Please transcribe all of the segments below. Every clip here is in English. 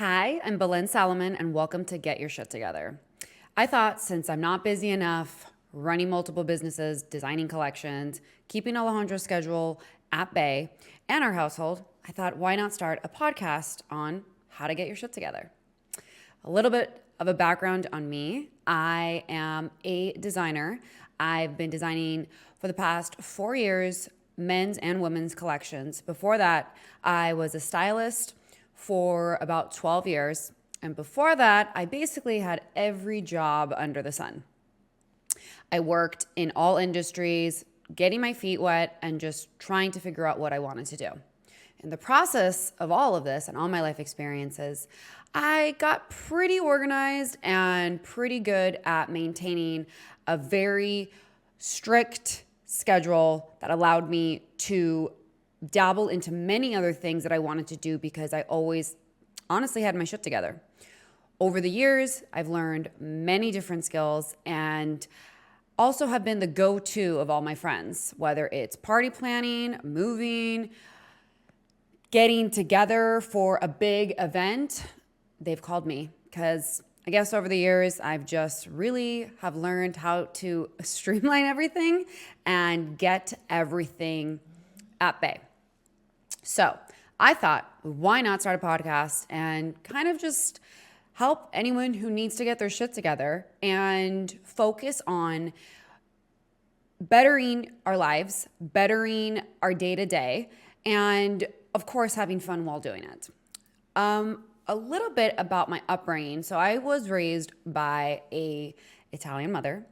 Hi, I'm Belen Salomon, and welcome to Get Your Shit Together. I thought since I'm not busy enough running multiple businesses, designing collections, keeping Alejandro's schedule at bay, and our household, I thought why not start a podcast on how to get your shit together. A little bit of a background on me. I am a designer. I've been designing for the past 4 years, men's and women's collections. Before that, I was a stylist for about 12 years. And before that, I basically had every job under the sun. I worked in all industries, getting my feet wet and just trying to figure out what I wanted to do. In the process of all of this and all my life experiences, I got pretty organized and pretty good at maintaining a very strict schedule that allowed me to dabble into many other things that I wanted to do because I always honestly had my shit together. Over the years, I've learned many different skills and also have been the go-to of all my friends, whether it's party planning, moving, getting together for a big event. They've called me because I guess over the years, I've just really have learned how to streamline everything and get everything at bay. So I thought, why not start a podcast and kind of just help anyone who needs to get their shit together and focus on bettering our lives, bettering our day-to-day, and of course, having fun while doing it. A little bit about my upbringing. So I was raised by a Italian mother,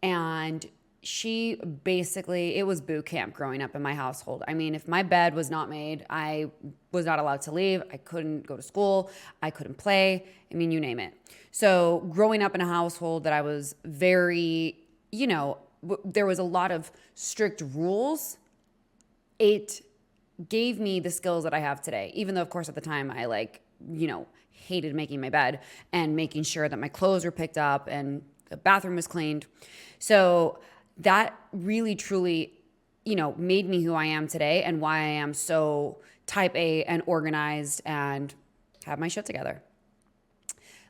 and she basically, it was boot camp growing up in my household. I mean, if my bed was not made, I was not allowed to leave. I couldn't go to school. I couldn't play. I mean, you name it. So growing up in a household that I was very, there was a lot of strict rules. It gave me the skills that I have today, even though, of course, at the time I hated making my bed and making sure that my clothes were picked up and the bathroom was cleaned. So that really, truly, made me who I am today and why I am so type A and organized and have my shit together.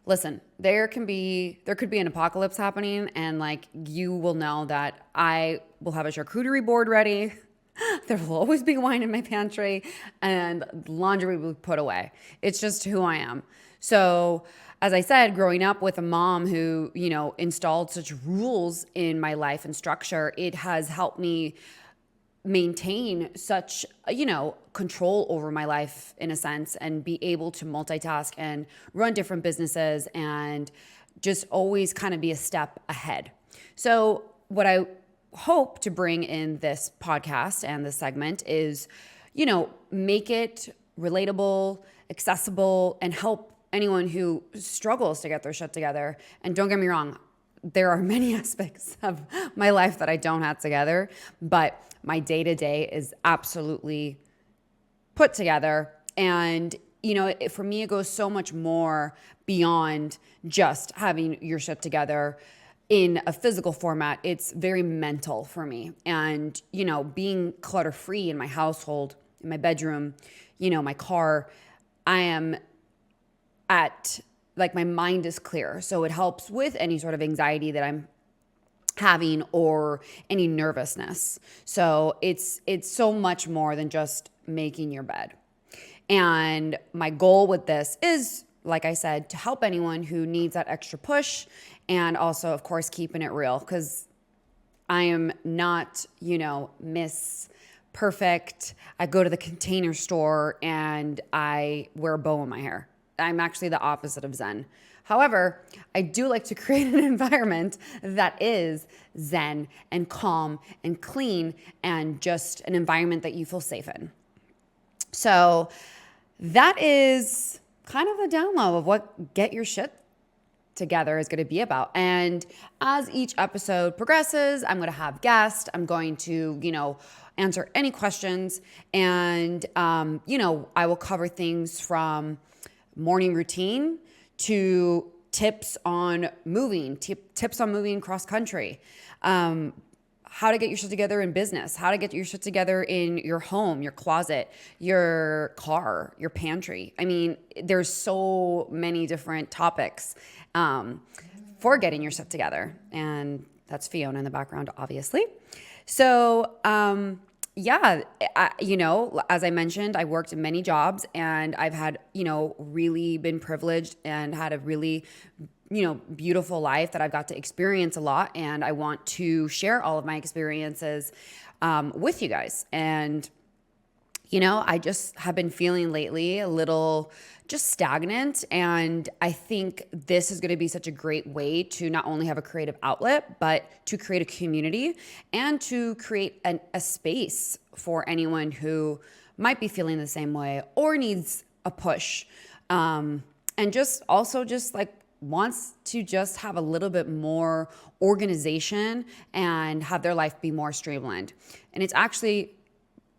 Listen, there could be an apocalypse happening and you will know that I will have a charcuterie board ready. There will always be wine in my pantry and laundry will be put away. It's just who I am. So as I said, growing up with a mom who, installed such rules in my life and structure, it has helped me maintain such, control over my life in a sense and be able to multitask and run different businesses and just always kind of be a step ahead. So what I hope to bring in this podcast and this segment is, make it relatable, accessible, and help anyone who struggles to get their shit together. And don't get me wrong, there are many aspects of my life that I don't have together, but my day-to-day is absolutely put together. And, for me, it goes so much more beyond just having your shit together in a physical format. It's very mental for me. And, being clutter-free in my household, in my bedroom, my car, I am at my mind is clear. So it helps with any sort of anxiety that I'm having or any nervousness. So it's so much more than just making your bed. And my goal with this is, like I said, to help anyone who needs that extra push and also, of course, keeping it real because I am not, Miss Perfect. I go to the Container Store and I wear a bow in my hair. I'm actually the opposite of Zen. However, I do like to create an environment that is Zen and calm and clean and just an environment that you feel safe in. So that is kind of the download of what Get Your Shit Together is going to be about. And as each episode progresses, I'm going to have guests. I'm going to, answer any questions. And, I will cover things from morning routine to tips on moving cross country, how to get your shit together in business, how to get your shit together in your home, your closet, your car, your pantry. I mean, there's so many different topics for getting your shit together. And that's Fiona in the background, obviously. So, as I mentioned, I worked many jobs and I've had, really been privileged and had a really, beautiful life that I've got to experience a lot. And I want to share all of my experiences with you guys. And, I just have been feeling lately a little just stagnant. And I think this is going to be such a great way to not only have a creative outlet, but to create a community and to create a space for anyone who might be feeling the same way or needs a push. And just also just like wants to just have a little bit more organization and have their life be more streamlined. And it's actually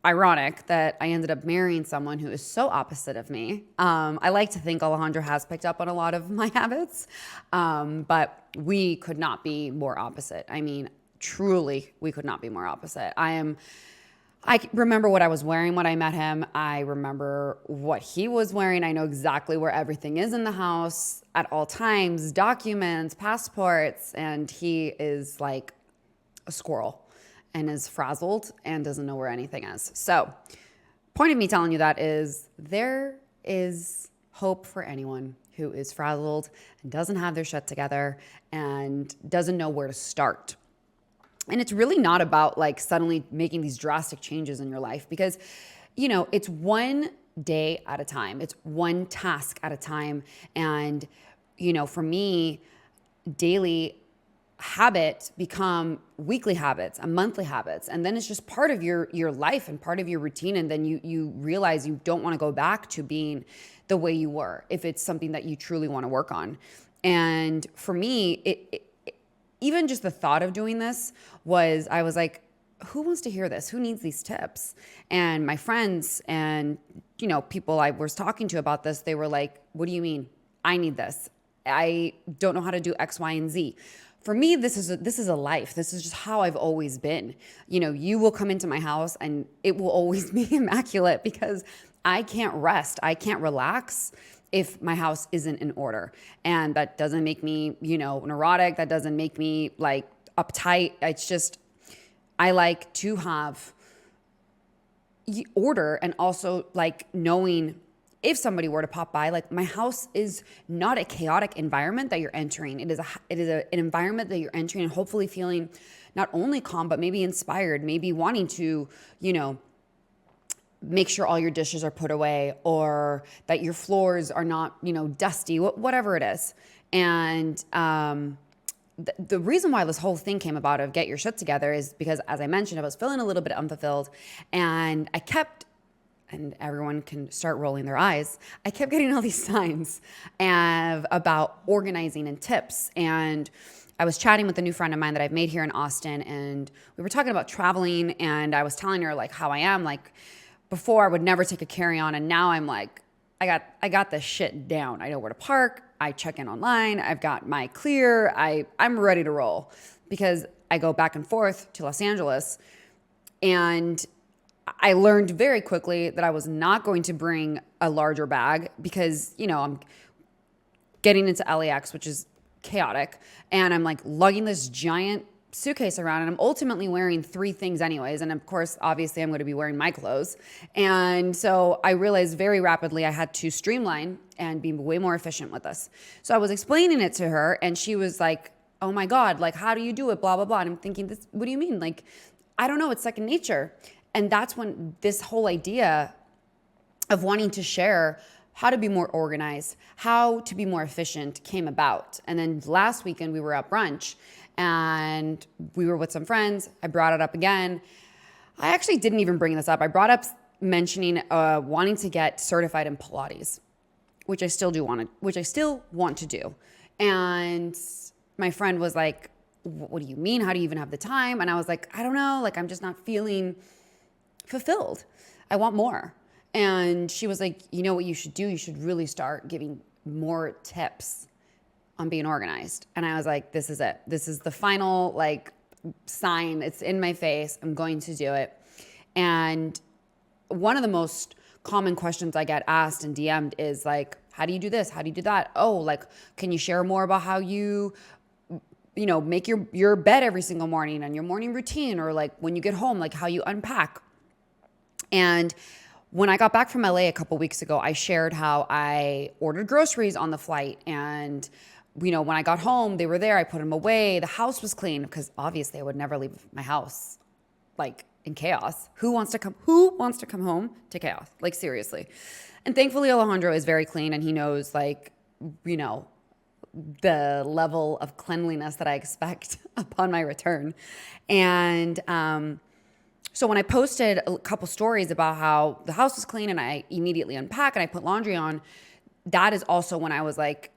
ironic that I ended up marrying someone who is so opposite of me. I like to think Alejandro has picked up on a lot of my habits, but we could not be more opposite. I mean, truly, we could not be more opposite. I remember what I was wearing when I met him. I remember what he was wearing. I know exactly where everything is in the house at all times, documents, passports, and he is like a squirrel and is frazzled and doesn't know where anything is. So, point of me telling you that is there is hope for anyone who is frazzled and doesn't have their shit together and doesn't know where to start. And it's really not about like suddenly making these drastic changes in your life because, it's one day at a time. It's one task at a time. And, for me, daily habits become weekly habits and monthly habits. And then it's just part of your life and part of your routine. And then you realize you don't want to go back to being the way you were if it's something that you truly want to work on. And for me, even just the thought of doing this I was like, who wants to hear this? Who needs these tips? And my friends and, people I was talking to about this, they were like, what do you mean? I need this. I don't know how to do X, Y, and Z. For me, this is a life. This is just how I've always been. You will come into my house and it will always be immaculate because I can't rest. I can't relax if my house isn't in order. And that doesn't make me, neurotic. That doesn't make me like uptight. It's just, I like to have order and also like knowing if somebody were to pop by, like my house is not a chaotic environment that you're entering. It is an environment that you're entering and hopefully feeling not only calm, but maybe inspired, maybe wanting to, make sure all your dishes are put away or that your floors are not, dusty, whatever it is. And the reason why this whole thing came about of get your shit together is because, as I mentioned, I was feeling a little bit unfulfilled and and everyone can start rolling their eyes. I kept getting all these signs about organizing and tips. And I was chatting with a new friend of mine that I've made here in Austin. And we were talking about traveling. And I was telling her like how I am. Like before I would never take a carry-on. And now I'm like, I got this shit down. I know where to park. I check in online. I've got my clear. I'm ready to roll because I go back and forth to Los Angeles. And I learned very quickly that I was not going to bring a larger bag because, I'm getting into LAX, which is chaotic. And I'm like lugging this giant suitcase around and I'm ultimately wearing 3 things anyways. And of course, obviously I'm going to be wearing my clothes. And so I realized very rapidly I had to streamline and be way more efficient with this. So I was explaining it to her and she was like, oh my God, like, how do you do it? Blah, blah, blah. And I'm thinking, what do you mean? Like, I don't know. It's second nature. And that's when this whole idea of wanting to share how to be more organized, how to be more efficient came about. And then last weekend we were at brunch and we were with some friends. I brought it up again. I actually didn't even bring this up. I brought up mentioning wanting to get certified in Pilates, which I still want to do. And my friend was like, what do you mean? How do you even have the time? And I was like, I don't know. Like, I'm just not feeling fulfilled. I want more. And she was like, you know what you should do? You should really start giving more tips on being organized. And I was like, this is it. This is the final, like, sign. It's in my face. I'm going to do it. And one of the most common questions I get asked and DM'd is like, how do you do this? How do you do that? Oh, like, can you share more about how you make your bed every single morning and your morning routine, or like when you get home, like how you unpack? And when I got back from LA a couple weeks ago, I shared how I ordered groceries on the flight, and when I got home, they were there. I put them away. The house was clean because obviously I would never leave my house like in chaos. Who wants to come home to chaos? Like, seriously. And thankfully Alejandro is very clean, and he knows like, the level of cleanliness that I expect upon my return. And so when I posted a couple stories about how the house was clean and I immediately unpack and I put laundry on, that is also when I was like,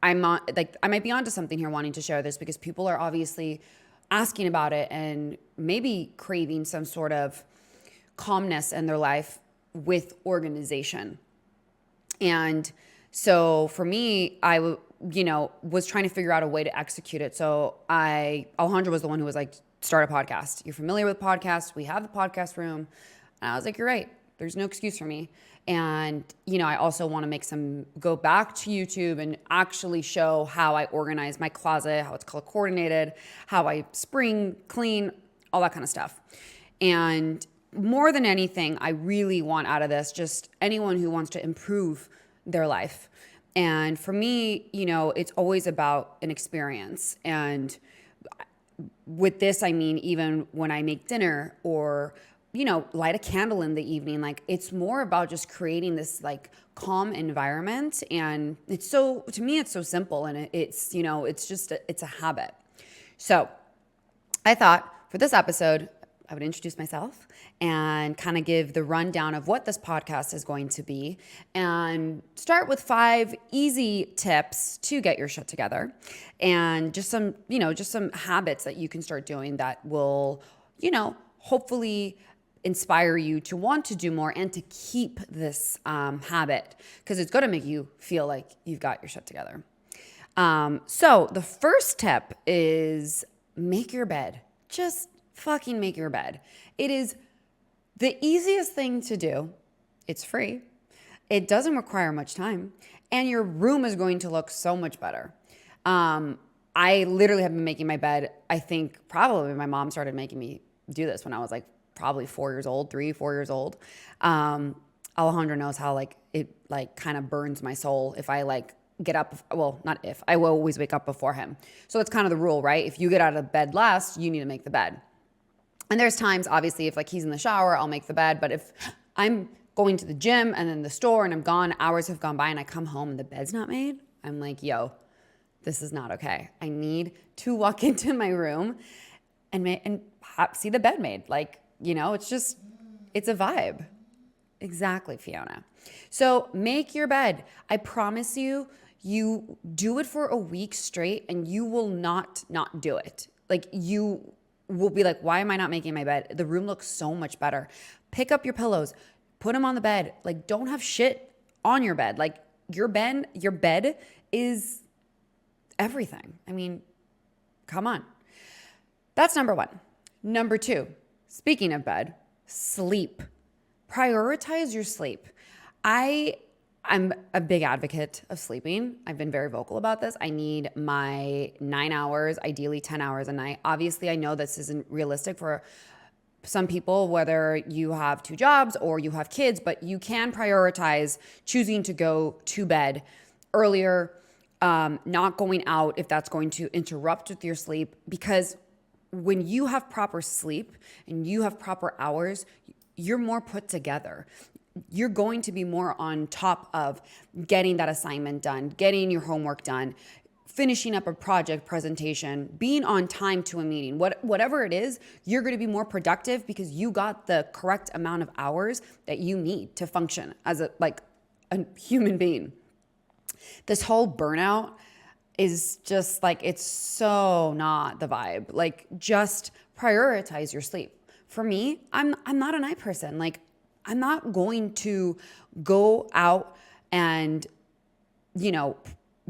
I might be onto something here, wanting to share this, because people are obviously asking about it and maybe craving some sort of calmness in their life with organization. And so for me, I was trying to figure out a way to execute it. So Alejandro was the one who was like, start a podcast. You're familiar with podcasts. We have the podcast room. And I was like, you're right. There's no excuse for me. And, I also want to go back to YouTube and actually show how I organize my closet, how it's color coordinated, how I spring clean, all that kind of stuff. And more than anything, I really want out of this just anyone who wants to improve their life. And for me, it's always about an experience. And with this, I mean, even when I make dinner or, light a candle in the evening, like, it's more about just creating this like calm environment. And to me, it's so simple. And it's a habit. So I thought for this episode, I would introduce myself and kind of give the rundown of what this podcast is going to be, and start with 5 easy tips to get your shit together, and just some habits that you can start doing that will, hopefully inspire you to want to do more and to keep this habit, because it's going to make you feel like you've got your shit together. So the first tip is make your bed. Just fucking make your bed. It is the easiest thing to do. It's free. It doesn't require much time. And your room is going to look so much better. I literally have been making my bed. I think probably my mom started making me do this when I was like probably 4 years old, 4 years old. Alejandro knows how like it like kind of burns my soul if I like get up. Well, not if. I will always wake up before him. So it's kind of the rule, right? If you get out of bed last, you need to make the bed. And there's times, obviously, if like he's in the shower, I'll make the bed. But if I'm going to the gym and then the store and I'm gone, hours have gone by and I come home and the bed's not made, I'm like, yo, this is not okay. I need to walk into my room and see the bed made. Like, it's a vibe. Exactly, Fiona. So make your bed. I promise you, you do it for a week straight and you will not do it. Like, you will be like, why am I not making my bed? The room looks so much better. Pick up your pillows, put them on the bed. Like, don't have shit on your bed. Like, your bed is everything. I mean, come on. That's number 1. Number 2, speaking of bed, sleep. Prioritize your sleep. I'm a big advocate of sleeping. I've been very vocal about this. I need my 9 hours, ideally 10 hours a night. Obviously, I know this isn't realistic for some people, whether you have 2 jobs or you have kids, but you can prioritize choosing to go to bed earlier, not going out if that's going to interrupt with your sleep. Because when you have proper sleep and you have proper hours, you're more put together. You're going to be more on top of getting that assignment done, getting your homework done, finishing up a project presentation, being on time to a meeting, whatever it is, you're going to be more productive because you got the correct amount of hours that you need to function as a human being. This whole burnout is just like, it's so not the vibe. Like, just prioritize your sleep. For me, I'm not a night person. Like, I'm not going to go out and,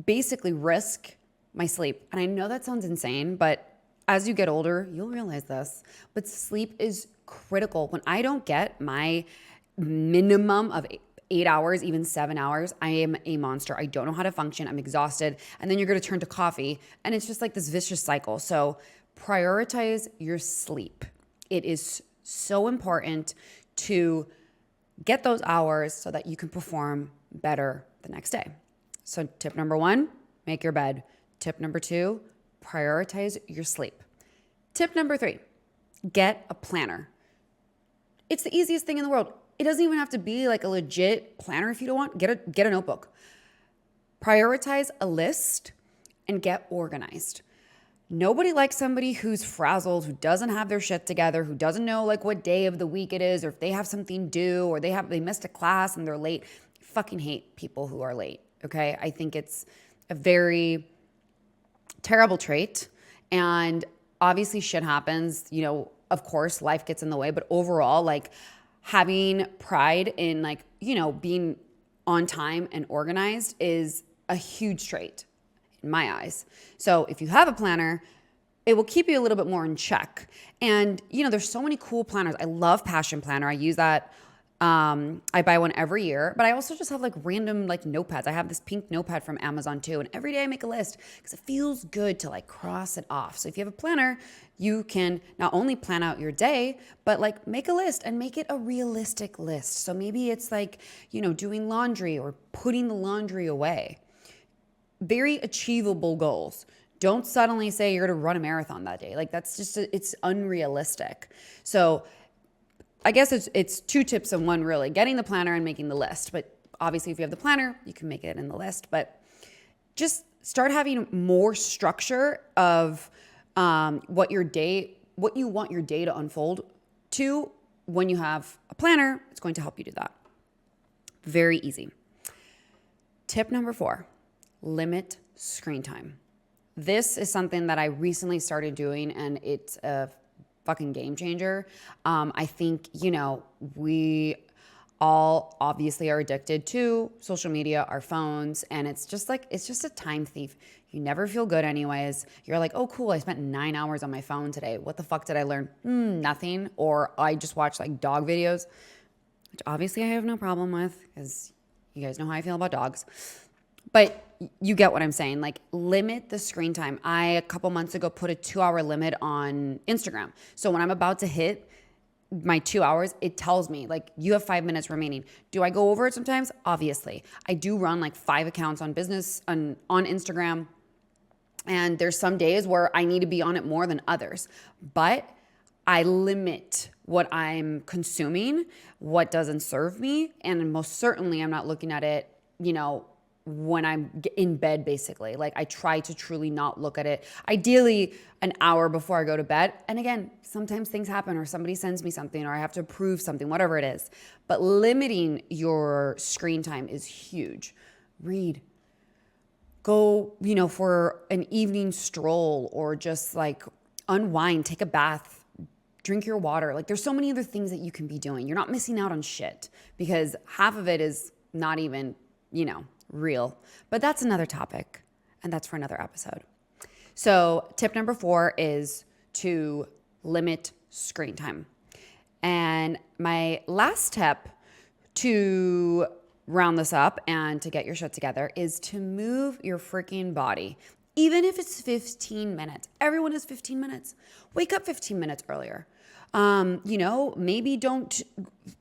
basically risk my sleep. And I know that sounds insane, but as you get older, you'll realize this, but sleep is critical. When I don't get my minimum of 8 hours, even 7 hours, I am a monster. I don't know how to function. I'm exhausted. And then you're going to turn to coffee. And it's just like this vicious cycle. So prioritize your sleep. It is so important to get those hours so that you can perform better the next day. So tip number 1, make your bed. Tip number 2, prioritize your sleep. Tip number 3, get a planner. It's the easiest thing in the world. It doesn't even have to be like a legit planner if you don't want. Get a notebook. Prioritize a list and get organized. Nobody likes somebody who's frazzled, who doesn't have their shit together, who doesn't know like what day of the week it is, or if they have something due, or they missed a class and they're late. I fucking hate people who are late. Okay? I think it's a very terrible trait. And obviously shit happens, of course life gets in the way, but overall, like having pride in like, being on time and organized is a huge trait in my eyes. So if you have a planner, it will keep you a little bit more in check. And, there's so many cool planners. I love Passion Planner. I use that. I buy one every year, but I also just have like random like notepads. I have this pink notepad from Amazon too. And every day I make a list because it feels good to like cross it off. So if you have a planner, you can not only plan out your day, but like make a list and make it a realistic list. So maybe it's like, doing laundry or putting the laundry away. Very achievable goals. Don't suddenly say you're going to run a marathon that day. Like that's just, it's unrealistic. So I guess it's 2 tips in one, really. Getting the planner and making the list. But obviously, if you have the planner, you can make it in the list. But just start having more structure of what you want your day to unfold to. When you have a planner, it's going to help you do that. Very easy. Tip number 4, limit screen time. This is something that I recently started doing, and it's a fucking game changer. I think, we all obviously are addicted to social media, our phones, and it's just a time thief. You never feel good anyways. You're like, oh, cool, I spent 9 hours on my phone today. What the fuck did I learn? Nothing. Or I just watched like dog videos, which obviously I have no problem with because you guys know how I feel about dogs. But you get what I'm saying. Like, limit the screen time. A couple months ago, put a 2-hour limit on Instagram. So when I'm about to hit my 2 hours, it tells me, like, you have 5 minutes remaining. Do I go over it sometimes? Obviously. I do run like 5 accounts on business on Instagram. And there's some days where I need to be on it more than others. But I limit what I'm consuming, what doesn't serve me. And most certainly, I'm not looking at it, when I'm in bed, basically. Like, I try to truly not look at it. Ideally, an hour before I go to bed. And again, sometimes things happen or somebody sends me something or I have to approve something, whatever it is. But limiting your screen time is huge. Read. Go, for an evening stroll or just like unwind, take a bath, drink your water. Like, there's so many other things that you can be doing. You're not missing out on shit because half of it is not even, real. But that's another topic, and that's for another episode. So tip number 4 is to limit screen time. And my last tip to round this up and to get your shit together is to move your freaking body. Even if it's 15 minutes. Everyone has 15 minutes. Wake up 15 minutes earlier. Maybe don't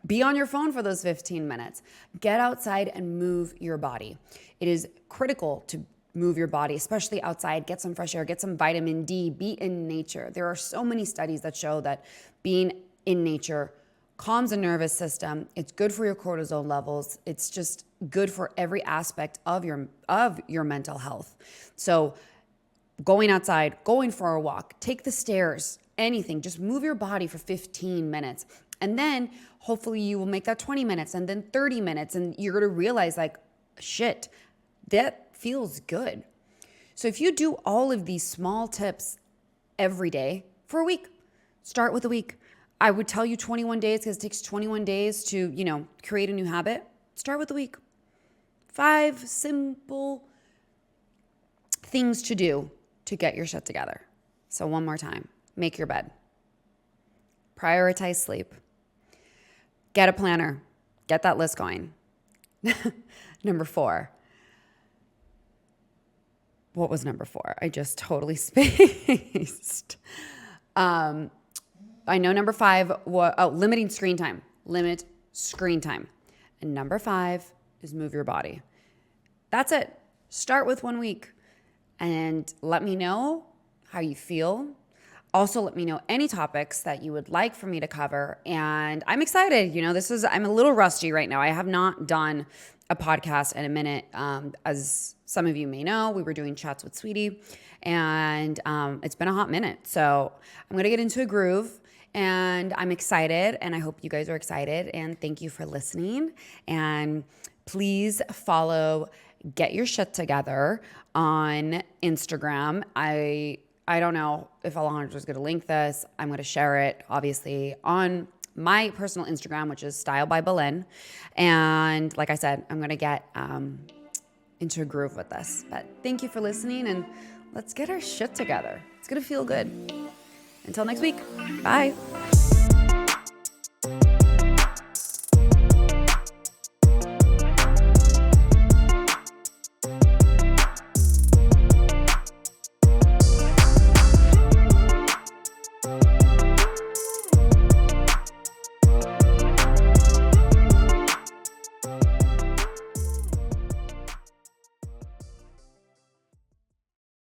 be on your phone for those 15 minutes. Get outside and move your body. It is critical to move your body, especially outside. Get some fresh air, get some vitamin D, be in nature. There are so many studies that show that being in nature calms the nervous system. It's good for your cortisol levels. It's just good for every aspect of your mental health. So going outside, going for a walk, take the stairs, anything, just move your body for 15 minutes. And then hopefully you will make that 20 minutes and then 30 minutes. And you're going to realize like, shit, that feels good. So if you do all of these small tips every day for a week, start with a week. I would tell you 21 days because it takes 21 days to, create a new habit. Start with a week. 5 simple things to do to get your shit together. So one more time, make your bed. Prioritize sleep. Get a planner. Get that list going. Number 4. What was number 4? I just totally spaced. I know number 5 was limiting screen time. Limit screen time. And number 5 is move your body. That's it. Start with 1 week and let me know how you feel. Also, let me know any topics that you would like for me to cover. And I'm excited. I'm a little rusty right now. I have not done a podcast in a minute. As some of you may know, we were doing chats with Sweetie, and it's been a hot minute. So I'm going to get into a groove, and I'm excited, and I hope you guys are excited. And thank you for listening. And please follow Get Your Shit Together on Instagram. I don't know if Alejandra's going to link this. I'm going to share it, obviously, on my personal Instagram, which is Style by Belen. And like I said, I'm going to get into a groove with this. But thank you for listening, and let's get our shit together. It's going to feel good. Until next week. Bye.